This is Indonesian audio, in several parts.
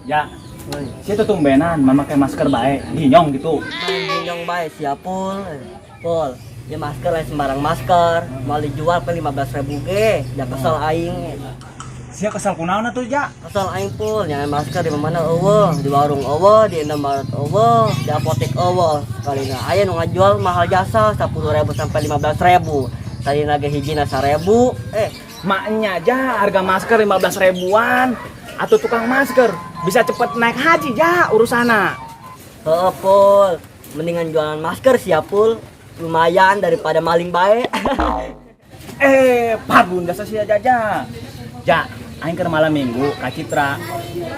Ya, saya tuh tumbenan memakai masker baik, ginyong gitu. Main ginyong bae siap pul. Pul, ya masker lain sembarang masker. Mau dijual ke 15.000 ge. Ya kesel aing. Sia kesal kunaon tuh ja. Kesel aing pul, nyanyi masker di mana eueuh, di warung eueuh, di Indomaret eueuh, di apotek eueuh. Kalina aya nu ngajual mahal jasa 10.000 sampai 15.000. Tadi lagi hijina 1.000. Maknya aja harga masker 15 ribuan. Atau tukang masker bisa cepet naik haji ja urusana. Heeh pul, mendingan jualan masker siap pul. Lumayan daripada maling bae. Parbun jasa sia jaja. Ja, aing keur malam minggu ka Citra.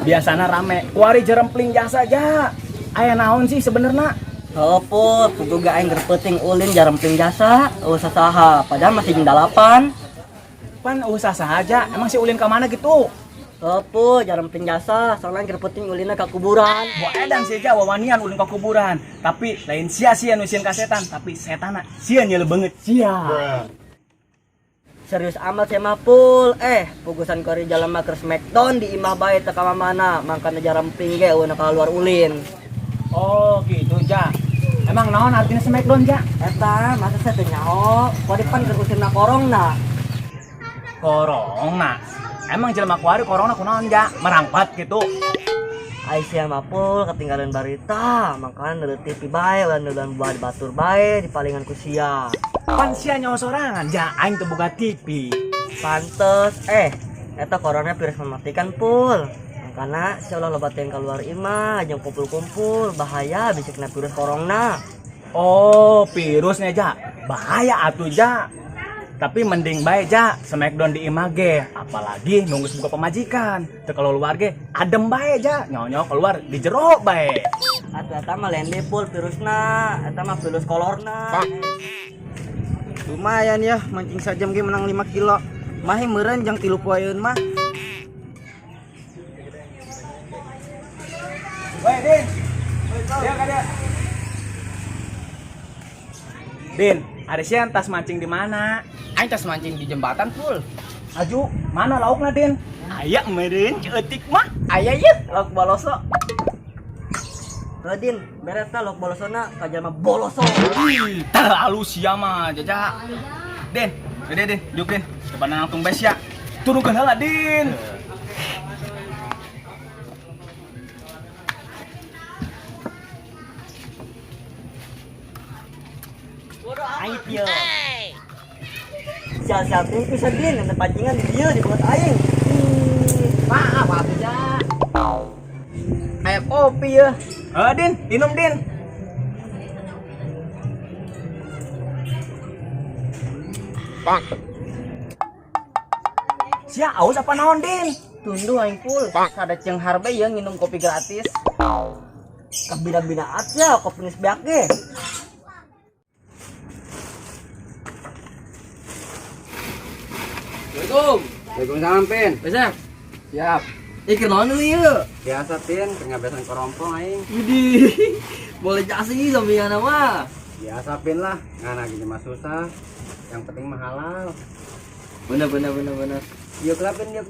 Biasana rame, kuari jerempling jasa ja. Aya naon sih sebenarnya? Heeh pul, kuduga aing gerpeuting ulin jarempling jasa, usaha saha, padahal masih jam 8. Pan usaha saja, emang si ulin ke mana gitu? Pul, jarempling jasa, soalnya gerpeuting ulinna ka kuburan. Wah edan sih ja wawanian ulin ke kuburan. Tapi lain sia-sia nusin ka setan, tapi setana sia nyele banget sia. Serius amat saya mah pul. Pugusan kori jalan maker smackdown di imah bae teu ka mana, mangkana jarempling ge eueuna keluar ulin. Oh gitu ja. Emang naon artinya smackdown ja? Eta, masa saya teu nyaho, kodipan keur usirna korongna. Corona. Emang jelema kuari corona kunaon ja? Merangpat gitu. Aisyah mapul ketinggalan barita, makanya neuleut TV bae, ulah buat batur bae di palingan ku sia. Pan sia nyawa sorangan ja, aing teu boga TV. Pantes, eta corona virus mematikan pul. Makana sia ulah lobatin keluar imah, jeung kumpul-kumpul, bahaya bisa kena virus corona. Oh, virusnya ja. Bahaya atuh ja. Tapi mending bae ja, smackdown di imah ge, apalagi nunggu buka pemajikan. Teu kalau luar ge adem bae ja, nyawa keluar di jero bae. Atuh eta mah lende pul virusna, eta mah virus kolorna. Lumayan ya, mancing sajam ge menang 5 kilo. Mahe meureun jang 3 poeun mah. Woi, Din. Dia kada. Din, ada sian tas mancing di mana? Aing tas mancing di jembatan pul. Aju, mana laukna Din? Aya meureun ceutik mah. Aya ye, lauk boloso. Radin, beres ta lauk bolosona ka jalma boloso. Ih, terlalu sia mah jaja. Din, gede Din, juk Din. Coba langsung bes ya. Turunkeun heula Din. Aing pieu. Sial-sial ting pisan din, ada pancingan di dieu di buat aing. Maaf atuh ja. Aya kopi ya. Din, minum Din. Bang. Sia aus apa naon Din? Tunduh aing pul, sada ceung harbe ya nginum kopi gratis. Kabina-bina aja kopi geus beak ge. Assalamualaikum. Waalaikumsalam, Pin. Besok. Siap. Ikir naon deui ieu? Biasa, Pin. Pengabesan korompong aing. Widih. Boleh jasi sampingan mah. Biasa, Pin lah. Ngana gini mah susah. Yang penting mah halal. Bener. Yuk lah, Pin. Yuk.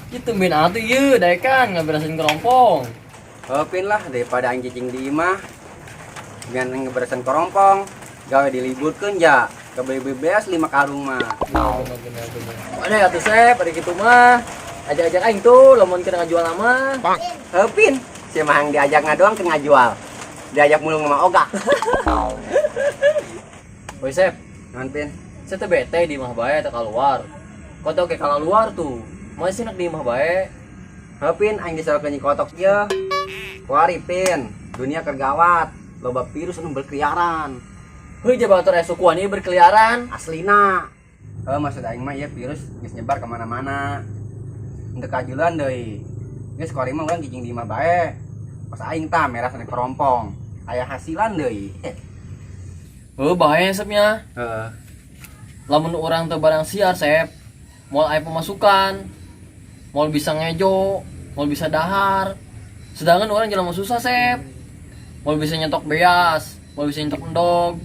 Itu min atuh ieu, dae kan ngaberasin kerompong. Oh, Pin lah. Daripada aing cicing di imah. Dengan ngeberesan korompong. Gawe diliburkeun ja. Kebeli beas 5 karung mah. Bener. Ada atuh Sep, ada kitu mah. Ajak-ajak aing tuh, lamun kita ngajual nama. Pin. Si mah yang diajak ngadoang ke ngajual. Diajak mulung sama Oga. Woi Sep, Naon, Pin? saya teh bete di imah bae teh keluar. Kau tau kayak kalau luar tuh. Masih enak di imah bae. Pin, aing diserokeun kotok ieu. Kuari, Pin. Dunia kergawat. Loba virus anu berkeliaran. Heuh jabatur esukuan ieu berkeliaran. Aslina. Maksud aing mah ieu virus geus nyebar ka mana-mana. Untuk kajulan deui. Geus kuari mah urang cicing di imah bae. Pas aing tah merah sana kerompong. Aya hasilan deui. Heuh bahaya Sepnya. Heeh. Lamun orang teu barang siar Sep, moal aya pemasukan, moal bisa ngejo, moal bisa dahar. Sedangkan orang jalan susah Sep. Moal bisa nyetok beas, moal bisa nyetok endog,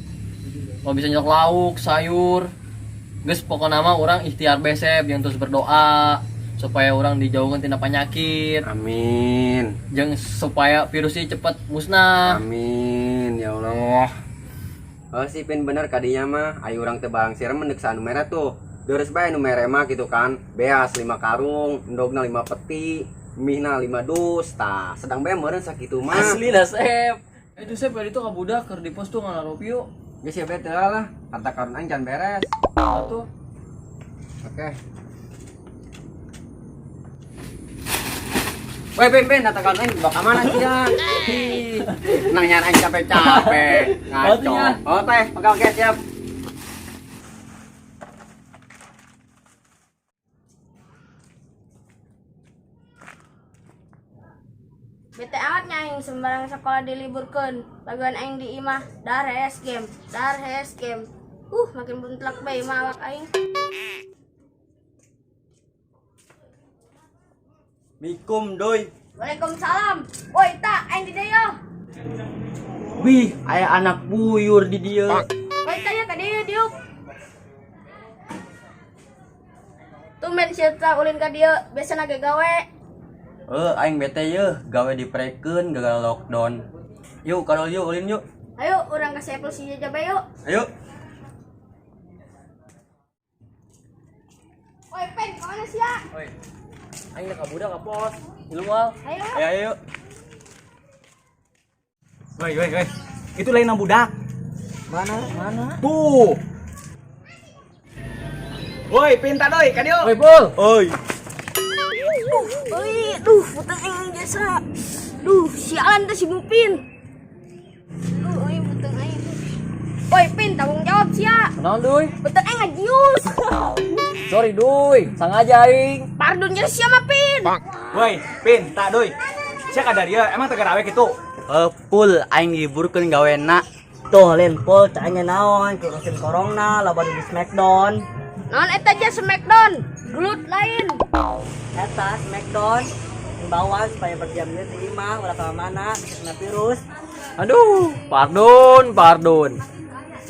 moal bisa nyetok lauk, sayur. Guys, pokoknya mah orang ikhtiar bae Sep, yang terus berdoa supaya orang dijauhkan tina penyakit, Amin. jeung supaya virusnya cepat musnah. Amin ya Allah. Oh sih pin bener kadinya mah ayo orang tebang siram mendek anu merah tuh. Deres bae nu mere mah gitu kan. Beas 5 karung, endogna 5 peti, mihna 5 dus. Tah, sedang bae meureun sakitu mah. Asli lah Sep. Itu Sep itu ka budak keur di pos tuh ngalarup yuk. Geus ya bete lah. Harta karun aing can beres. Atuh. Oke. Woi Ben, data karun aing dibawa ka mana sih ya? Nang nyaan aing capek-capek. Ngaco. Oh teh, oke siap. Bete amat aing sembarang sekolah diliburkan. Bagian aing di imah dar hes game. Makin buntlak bae malak aing. Mikum doi. Waalaikumsalam. Woi, tak aing di deyo. Wih, aya anak buyur di dieu. Woi, tanya ka dieu diuk. Tumben sia ulin ka dieu, biasana ge gawe. Aing bete yeuh, gawe diprekeun gagal lockdown. Yuk, kadol yuk, ulin yuk. Ayo, urang ka sepul si Jaba yuk. Ayo. Woi, pen, kemana sia? Oi. Aing ka budak ka pos. Hilungwal. Ayo. Ayo. Woi. Itu lain yang budak. Mana? Tuh. Woi, pinta doi, ka dieu. Oi, Pul. Oi. Putang aing jasa. Sialan tuh si Bupin. Putang aing. Woi, Pin, tanggung jawab sia. Kenaon Duy? Putang aing ngajius. Sorry Duy, sengaja aing. Pardon nya sia mah, Pin. Woi, pinta doi. Sia ka dieu, emang teu garawe kitu. Pul aing liburkeun gawena. Tuh, Lin, Pul tanya naon, kurusin corona, laban di Smackdown. Non eta aja Smackdown. Gelut lain. Eta Smackdown imbauan supaya berdiam diri di imah ulah ka mana bisa kena virus. Aduh, pardon.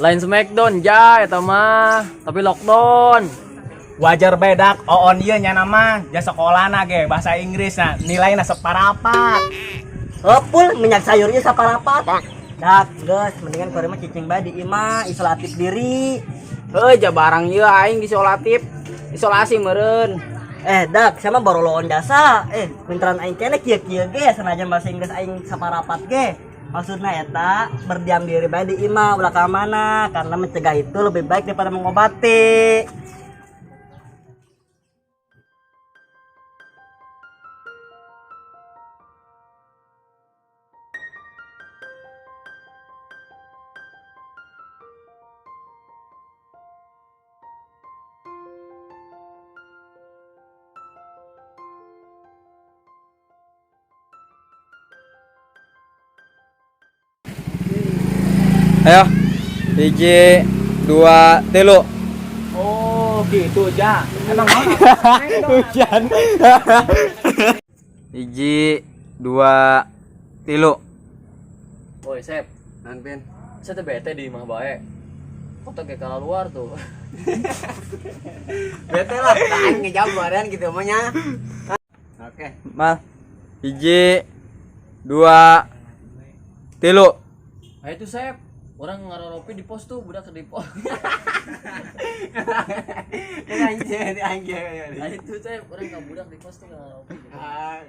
Lain Smackdown ja eta mah, tapi lockdown. Wajar bedak, oon ieu nya nama, ja sekolahna ge bahasa Inggrisna, nilainya saparapat. Pul minyak sayurnya saparapat. Dak, geus mendingan kore mah cicing bae di imah isolatif diri. Ja barang ieu aing isolatif. Isolasi meureun. Dak, sama baru lawan jasa. Pinteran aing kene kieu-kieu ge sanajan bahasa Inggris aing saparapat ge. Maksudna eta berdiam diri bae di imah ulah ka mana karena mencegah itu lebih baik daripada mengobati. Ayo. 1 2 3. Oh, gitu ja. Emang naon? Hujan. 1 2 3. Woi, Sep. Nan Pin. Saya teh bete di imah bae. Foto ke kalau luar tuh. Bete lah, aing ngejawab badan gitu omanya. Oke. Mal. 1 2 3. Ayo tuh Sep. Orang ngaroropi di pos tuh, budak di pos. Anjir. Ayo tuh Sep, orang ka budak di pos tuh ngaroropi. Ah,